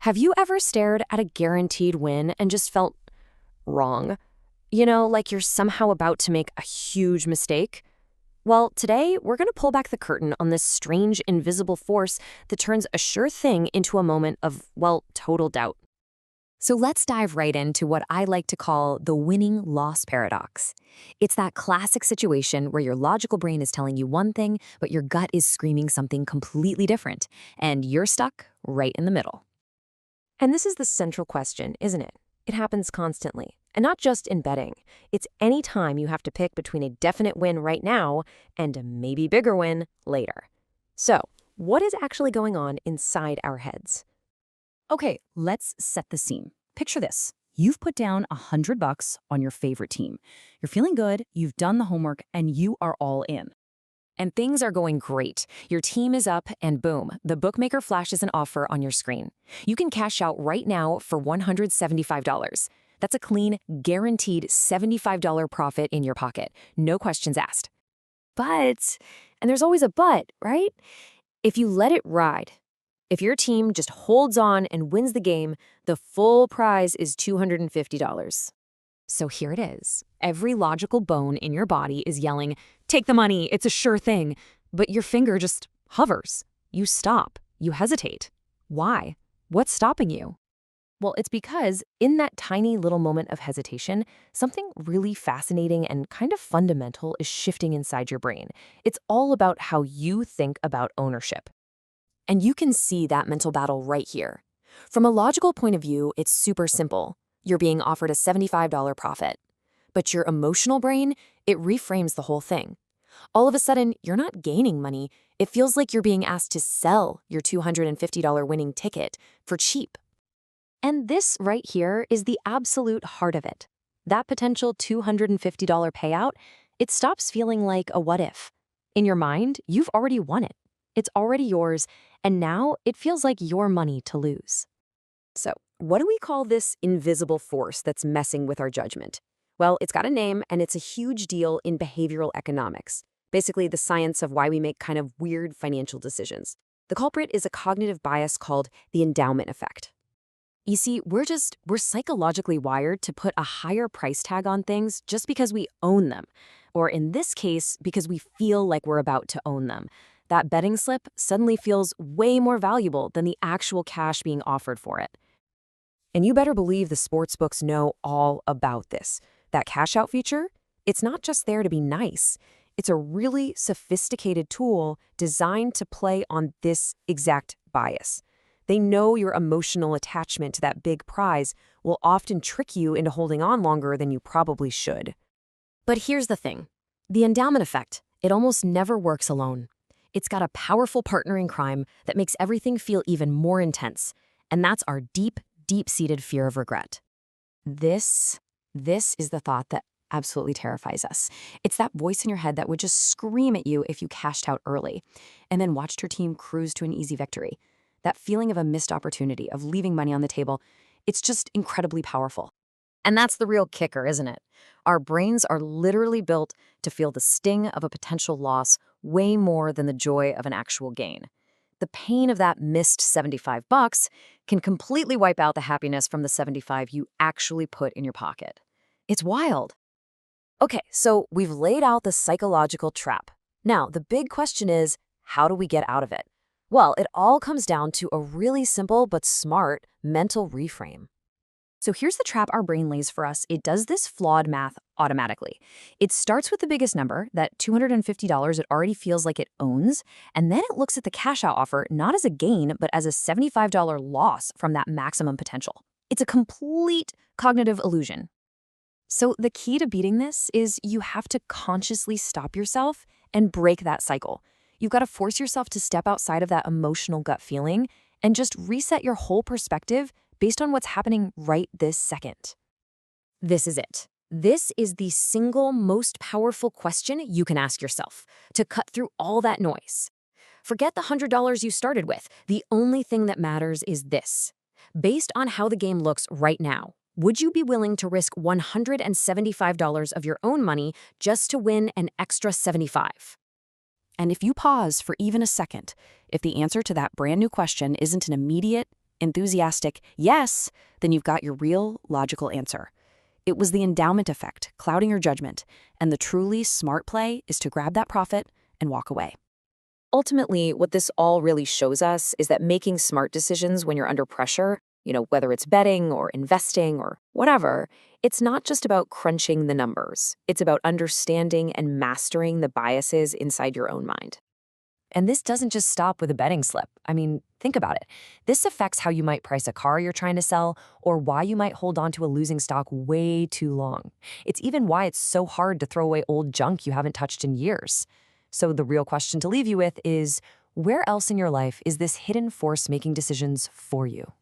Have you ever stared at a guaranteed win and just felt wrong? Like you're somehow about to make a huge mistake? Well, today we're going to pull back the curtain on this strange invisible force that turns a sure thing into a moment of, well, total doubt. So let's dive right into what I like to call the winning loss paradox. It's that classic situation where your logical brain is telling you one thing, but your gut is screaming something completely different, and you're stuck right in the middle. And this is the central question, isn't it? It happens constantly, and not just in betting. It's any time you have to pick between a definite win right now and a maybe bigger win later. So, what is actually going on inside our heads? Okay, let's set the scene. Picture this. You've put down $100 on your favorite team. You're feeling good, you've done the homework, and you are all in. And things are going great. Your team is up, and boom, the bookmaker flashes an offer on your screen. You can cash out right now for $175. That's a clean, guaranteed $75 profit in your pocket. No questions asked. But, and there's always a but, right? If you let it ride, if your team just holds on and wins the game, the full prize is $250. So here it is. Every logical bone in your body is yelling, "Take the money, it's a sure thing." But your finger just hovers. You stop. You hesitate. Why? What's stopping you? Well, it's because in that tiny little moment of hesitation, something really fascinating and kind of fundamental is shifting inside your brain. It's all about how you think about ownership. And you can see that mental battle right here. From a logical point of view, it's super simple. You're being offered a $75 profit. But your emotional brain, it reframes the whole thing. All of a sudden, you're not gaining money. It feels like you're being asked to sell your $250 winning ticket for cheap. And this right here is the absolute heart of it. That potential $250 payout, it stops feeling like a what if. In your mind, you've already won it. It's already yours, and now it feels like your money to lose. So, what do we call this invisible force that's messing with our judgment? Well, it's got a name, and it's a huge deal in behavioral economics, basically the science of why we make kind of weird financial decisions. The culprit is a cognitive bias called the endowment effect. You see, we're psychologically wired to put a higher price tag on things just because we own them, or in this case, because we feel like we're about to own them. That betting slip suddenly feels way more valuable than the actual cash being offered for it. And you better believe the sportsbooks know all about this. That cash out feature, it's not just there to be nice. It's a really sophisticated tool designed to play on this exact bias. They know your emotional attachment to that big prize will often trick you into holding on longer than you probably should. But here's the thing. The endowment effect, it almost never works alone. It's got a powerful partner in crime that makes everything feel even more intense, and that's our deep-seated fear of regret. This is the thought that absolutely terrifies us. It's that voice in your head that would just scream at you if you cashed out early and then watched your team cruise to an easy victory. That feeling of a missed opportunity, of leaving money on the table, it's just incredibly powerful. And that's the real kicker, isn't it? Our brains are literally built to feel the sting of a potential loss way more than the joy of an actual gain. The pain of that missed $75 can completely wipe out the happiness from the $75 you actually put in your pocket. It's wild. Okay, so we've laid out the psychological trap. Now, the big question is, how do we get out of it? Well, it all comes down to a really simple but smart mental reframe. So here's the trap our brain lays for us. It does this flawed math automatically. It starts with the biggest number, that $250 it already feels like it owns, and then it looks at the cash out offer not as a gain, but as a $75 loss from that maximum potential. It's a complete cognitive illusion. So the key to beating this is you have to consciously stop yourself and break that cycle. You've got to force yourself to step outside of that emotional gut feeling and just reset your whole perspective based on what's happening right this second. This is it. This is the single most powerful question you can ask yourself to cut through all that noise. Forget the $100 you started with. The only thing that matters is this. Based on how the game looks right now, would you be willing to risk $175 of your own money just to win an extra $75? And if you pause for even a second, if the answer to that brand new question isn't an immediate, enthusiastic yes, then you've got your real, logical answer. It was the endowment effect, clouding your judgment, and the truly smart play is to grab that profit and walk away. Ultimately, what this all really shows us is that making smart decisions when you're under pressure, whether it's betting or investing or whatever, it's not just about crunching the numbers. It's about understanding and mastering the biases inside your own mind. And this doesn't just stop with a betting slip. I mean, think about it. This affects how you might price a car you're trying to sell or why you might hold on to a losing stock way too long. It's even why it's so hard to throw away old junk you haven't touched in years. So the real question to leave you with is, where else in your life is this hidden force making decisions for you?